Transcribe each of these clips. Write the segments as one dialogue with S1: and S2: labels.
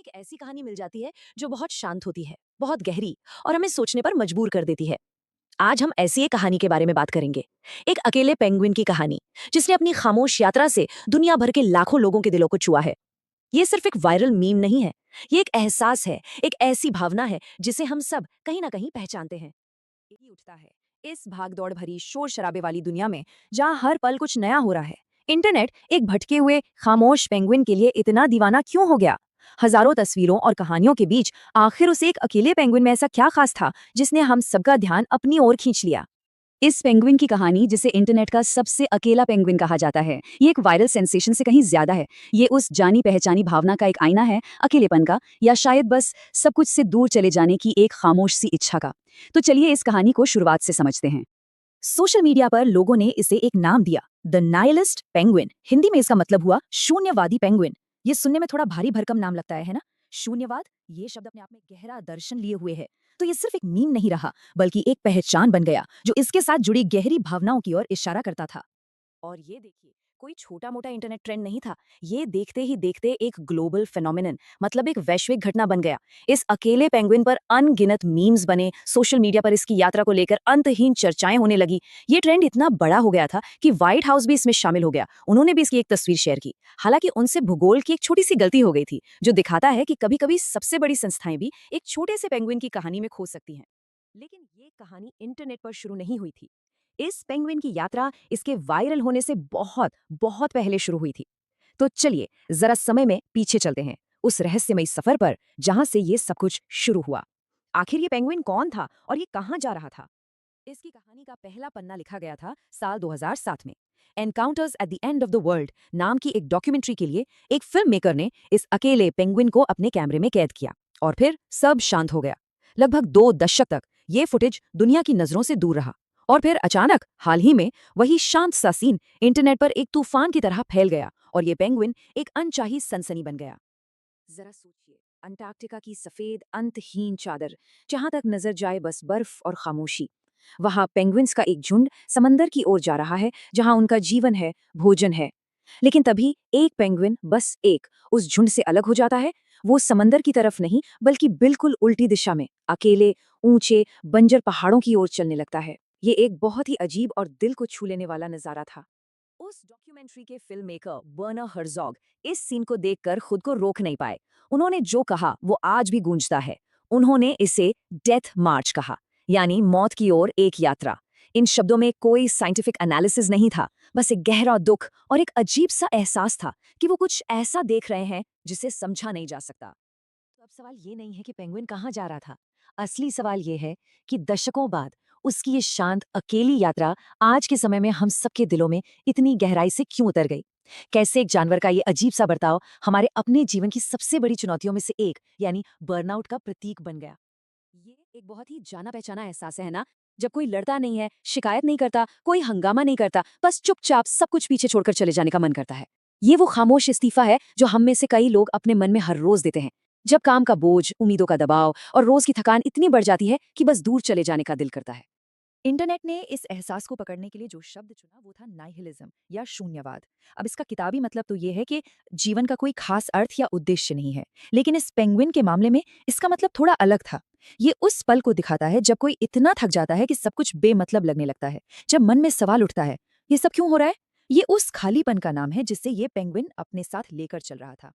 S1: एक ऐसी कहानी मिल जाती है जो बहुत शांत होती है, बहुत गहरी और हमें सोचने पर मजबूर कर देती है। आज हम ऐसी एक कहानी के बारे में बात करेंगे। एक अकेले पेंगुइन की कहानी, जिसने अपनी खामोश यात्रा से दुनिया भर के लाखों लोगों के दिलों को छुआ है। ये सिर्फ एक वायरल मीम नहीं है, ये एक एहसास है, एक ऐसी भावना है जिसे हम सब कहीं ना कहीं पहचानते हैं। यही उठता है इस भागदौड़ भरी शोर शराबे वाली दुनिया में, जहां हर पल कुछ नया हो रहा है। इंटरनेट एक भटके हुए खामोश पेंगुइन के लिए इतना दीवाना क्यों हो गया? हजारों तस्वीरों और कहानियों के बीच आखिर उस एक अकेले पेंगुइन में ऐसा क्या खास था जिसने हम सबका ध्यान अपनी ओर खींच लिया? इस पेंगुइन की कहानी, जिसे इंटरनेट का सबसे अकेला पेंगुइन कहा जाता है, ये एक वायरल सेंसेशन से कहीं ज्यादा है। ये उस जानी पहचानी भावना का एक आईना है, अकेलेपन का, या शायद बस सब कुछ से दूर चले जाने की एक खामोश सी इच्छा का। तो चलिए इस कहानी को शुरुआत से समझते हैं। सोशल मीडिया पर लोगों ने इसे एक नाम दिया, द नाइलिस्ट पेंगुइन। हिंदी में इसका मतलब हुआ शून्यवादी पेंगुइन। ये सुनने में थोड़ा भारी भरकम नाम लगता है ना? शून्यवाद, ये शब्द अपने आप में गहरा दर्शन लिए हुए है। तो ये सिर्फ एक मीम नहीं रहा, बल्कि एक पहचान बन गया जो इसके साथ जुड़ी गहरी भावनाओं की ओर इशारा करता था। और ये देखिए, कोई छोटा मोटा इंटरनेट ट्रेंड नहीं था। ये देखते ही देखते एक ग्लोबल फेनोमेनन, मतलब एक वैश्विक घटना बन गया। इस अकेले पेंगुइन पर अनगिनत मीम्स बने, सोशल मीडिया पर इसकी यात्रा को लेकर अंतहीन चर्चाएं होने लगी। ये ट्रेंड इतना बड़ा हो गया था कि व्हाइट हाउस भी इसमें शामिल हो गया। उन्होंने भी इसकी एक तस्वीर शेयर की। हालांकि उनसे भूगोल की एक छोटी सी गलती हो गई थी, जो दिखाता है कि कभी कभी सबसे बड़ी संस्थाएं भी एक छोटे से पेंगुइन की कहानी में खो सकती हैं। लेकिन ये कहानी इंटरनेट पर शुरू नहीं हुई थी। इस पेंगुइन की यात्रा इसके वायरल होने से बहुत बहुत पहले शुरू हुई थी। तो चलिए जरा समय में पीछे चलते हैं, उस रहस्यमयी सफर पर जहां से ये सब कुछ शुरू हुआ। आखिर ये पेंगुइन कौन था और ये कहां जा रहा था? इसकी कहानी का पहला पन्ना लिखा गया था साल 2007 में। Encounters at the end of the world नाम की एक डॉक्यूमेंट्री के लिए एक फिल्म मेकर ने इस अकेले पेंगुइन को अपने कैमरे में कैद किया, और फिर सब शांत हो गया। लगभग 2 दशक तक ये फुटेज दुनिया की नजरों से दूर रहा। और फिर अचानक हाल ही में वही शांत सा सीन इंटरनेट पर एक तूफान की तरह फैल गया, और ये पेंगुइन एक अनचाही सनसनी बन गया। जरा सोचिए, अंटार्कटिका की सफेद अंतहीन चादर, जहां तक नजर जाए बस बर्फ और खामोशी। वहां पेंगुइन्स का एक झुंड समंदर की ओर जा रहा है, जहां उनका जीवन है, भोजन है। लेकिन तभी एक पेंगुइन, बस एक, उस झुंड से अलग हो जाता है। वो समंदर की तरफ नहीं, बल्कि बिल्कुल उल्टी दिशा में, अकेले, ऊंचे, बंजर पहाड़ों की ओर चलने लगता है। ये एक बहुत ही अजीब और दिल को छू लेने वाला नजारा था। उस डॉक्यूमेंट्री के फिल्म मेकर बर्नर हर्जॉग इस सीन को देखकर खुद को रोक नहीं पाए। उन्होंने जो कहा वो आज भी गूंजता है। उन्होंने इसे डेथ मार्च कहा, यानी मौत की ओर एक यात्रा। इन शब्दों में कोई साइंटिफिक एनालिसिस नहीं था, बस एक गहरा दुख और एक अजीब सा एहसास था कि वो कुछ ऐसा देख रहे हैं जिसे समझा नहीं जा सकता। तो अब सवाल ये नहीं है कि पेंगुइन कहाँ जा रहा था। असली सवाल ये है कि दशकों बाद उसकी ये शांत अकेली यात्रा आज के समय में हम सबके दिलों में इतनी गहराई से क्यों उतर गई? कैसे एक जानवर का ये अजीब सा बर्ताव हमारे अपने जीवन की सबसे बड़ी चुनौतियों में से एक, यानी बर्नआउट का प्रतीक बन गया? ये एक बहुत ही जाना पहचाना एहसास है ना? जब कोई लड़ता नहीं है, शिकायत नहीं करता, कोई हंगामा नहीं करता, बस चुपचाप सब कुछ पीछे छोड़कर चले जाने का मन करता है। ये वो खामोश इस्तीफा है जो हम में से कई लोग अपने मन में हर रोज देते हैं, जब काम का बोझ, उम्मीदों का दबाव और रोज की थकान इतनी बढ़ जाती है कि बस दूर चले जाने का दिल करता है। इंटरनेट ने इस एहसास को पकड़ने के लिए जो शब्द चुना वो था नाइहिलिज्म, या शून्यवाद। अब इसका किताबी मतलब तो ये है कि जीवन का कोई खास अर्थ या उद्देश्य नहीं है। लेकिन इस पेंगुइन के मामले में इसका मतलब थोड़ा अलग था। ये उस पल को दिखाता है जब कोई इतना थक जाता है कि सब कुछ बेमतलब लगने लगता है, जब मन में सवाल उठता है, ये सब क्यों हो रहा है? ये उस खालीपन का नाम है जिससे ये पेंगुइन अपने साथ लेकर चल रहा था।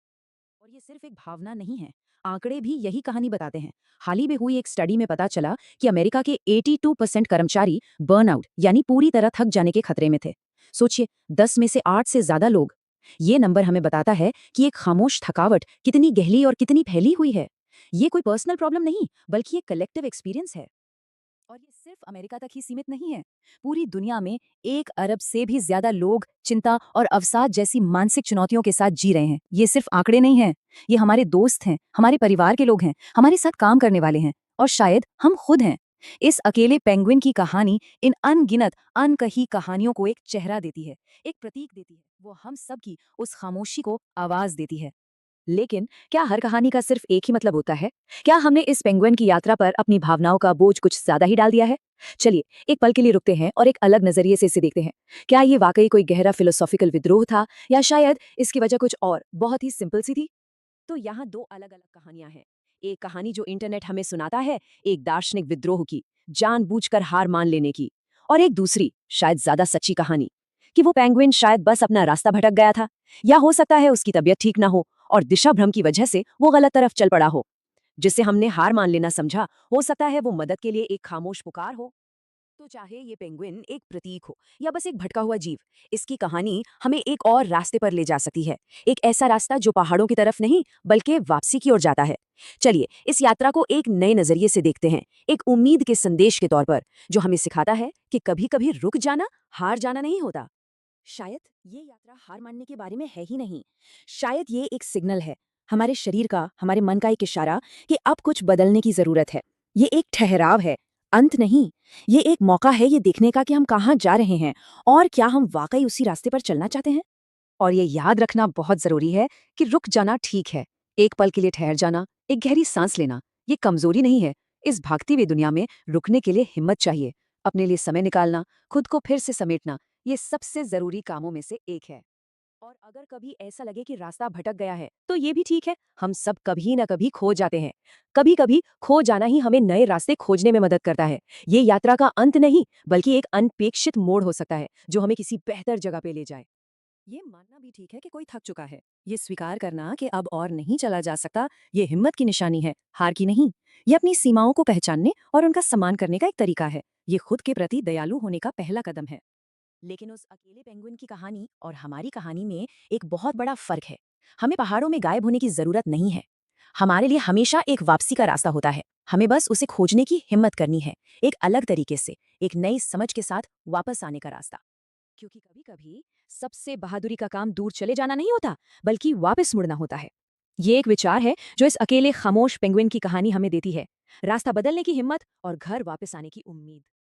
S1: और ये सिर्फ एक भावना नहीं है, आंकड़े भी यही कहानी बताते हैं। हाल ही में हुई एक स्टडी में पता चला कि अमेरिका के 82% कर्मचारी बर्नआउट, यानी पूरी तरह थक जाने के खतरे में थे। सोचिए, 10 में से 8 से ज्यादा लोग। ये नंबर हमें बताता है कि एक खामोश थकावट कितनी गहरी और कितनी फैली हुई है। ये कोई पर्सनल प्रॉब्लम नहीं, बल्कि एक कलेक्टिव एक्सपीरियंस है। और ये सिर्फ अमेरिका तक ही सीमित नहीं है। पूरी दुनिया में 1 अरब से भी ज्यादा लोग चिंता और अवसाद जैसी मानसिक चुनौतियों के साथ जी रहे हैं। ये सिर्फ आंकड़े नहीं हैं, ये हमारे दोस्त हैं, हमारे परिवार के लोग हैं, हमारे साथ काम करने वाले हैं, और शायद हम खुद हैं। इस अकेले पेंगुइन की कहानी इन अनगिनत अनकही कहानियों को एक चेहरा देती है, एक प्रतीक देती है। वो हम सब की उस खामोशी को आवाज देती है। लेकिन क्या हर कहानी का सिर्फ एक ही मतलब होता है? क्या हमने इस पेंगुइन की यात्रा पर अपनी भावनाओं का बोझ कुछ ज्यादा ही डाल दिया है? चलिए एक पल के लिए रुकते हैं और एक अलग नजरिए से इसे देखते हैं। क्या ये वाकई कोई गहरा फिलोसॉफिकल विद्रोह था, या शायद इसकी वजह कुछ और बहुत ही सिंपल सी थी? तो यहाँ दो अलग अलग कहानियां हैं। एक कहानी जो इंटरनेट हमें सुनाता है, एक दार्शनिक विद्रोह की, जानबूझकर हार मान लेने की। और एक दूसरी, शायद ज्यादा सच्ची कहानी, कि वो पेंगुइन शायद बस अपना रास्ता भटक गया था, या हो सकता है उसकी तबीयत ठीक ना हो और दिशा भ्रम की वजह से वो गलत तरफ चल पड़ा हो। जिसे हमने हार मान लेना समझा, हो सकता है वो मदद के लिए एक खामोश पुकार हो। तो चाहे ये पेंगुइन एक प्रतीक हो या बस एक भटका हुआ जीव, इसकी कहानी हमें एक और रास्ते पर ले जा सकती है। एक ऐसा रास्ता जो पहाड़ों की तरफ नहीं बल्कि वापसी की ओर जाता है। चलिए इस यात्रा को एक नए नजरिए से देखते हैं, एक उम्मीद के संदेश के तौर पर, जो हमें सिखाता है कि कभी कभी रुक जाना हार जाना नहीं होता। शायद ये यात्रा हार मानने के बारे में है ही नहीं। शायद ये एक सिग्नल है, हमारे शरीर का, हमारे मन का एक इशारा कि अब कुछ बदलने की जरूरत है। ये एक ठहराव है, अंत नहीं। ये एक मौका है ये देखने का कि हम कहाँ जा रहे हैं और क्या हम वाकई उसी रास्ते पर चलना चाहते हैं। और ये याद रखना बहुत जरूरी है कि रुक जाना ठीक है। एक पल के लिए ठहर जाना, एक गहरी सांस लेना, ये कमजोरी नहीं है। इस भागती हुई दुनिया में रुकने के लिए हिम्मत चाहिए। अपने लिए समय निकालना, खुद को फिर से समेटना, ये सबसे जरूरी कामों में से एक है। और अगर कभी ऐसा लगे कि रास्ता भटक गया है, तो ये भी ठीक है। हम सब कभी न कभी खो जाते हैं। कभी कभी खो जाना ही हमें नए रास्ते खोजने में मदद करता है। ये यात्रा का अंत नहीं, बल्कि एक अनपेक्षित मोड़ हो सकता है जो हमें किसी बेहतर जगह पे ले जाए। ये मानना भी ठीक है कि कोई थक चुका है। ये स्वीकार करना कि अब और नहीं चला जा सकता, ये हिम्मत की निशानी है, हार की नहीं। ये अपनी सीमाओं को पहचानने और उनका सम्मान करने का एक तरीका है। ये खुद के प्रति दयालु होने का पहला कदम है। लेकिन उस अकेले पेंगुइन की कहानी और हमारी कहानी में एक बहुत बड़ा फर्क है। हमें पहाड़ों में गायब होने की जरूरत नहीं है। हमारे लिए हमेशा एक वापसी का रास्ता होता है। हमें बस उसे खोजने की हिम्मत करनी है, एक अलग तरीके से, एक नई समझ के साथ वापस आने का रास्ता। क्योंकि कभी कभी सबसे बहादुरी का काम दूर चले जाना नहीं होता, बल्कि वापस मुड़ना होता है। ये एक विचार है जो इस अकेले खामोश पेंगुइन की कहानी हमें देती है, रास्ता बदलने की हिम्मत और घर वापस आने की उम्मीद।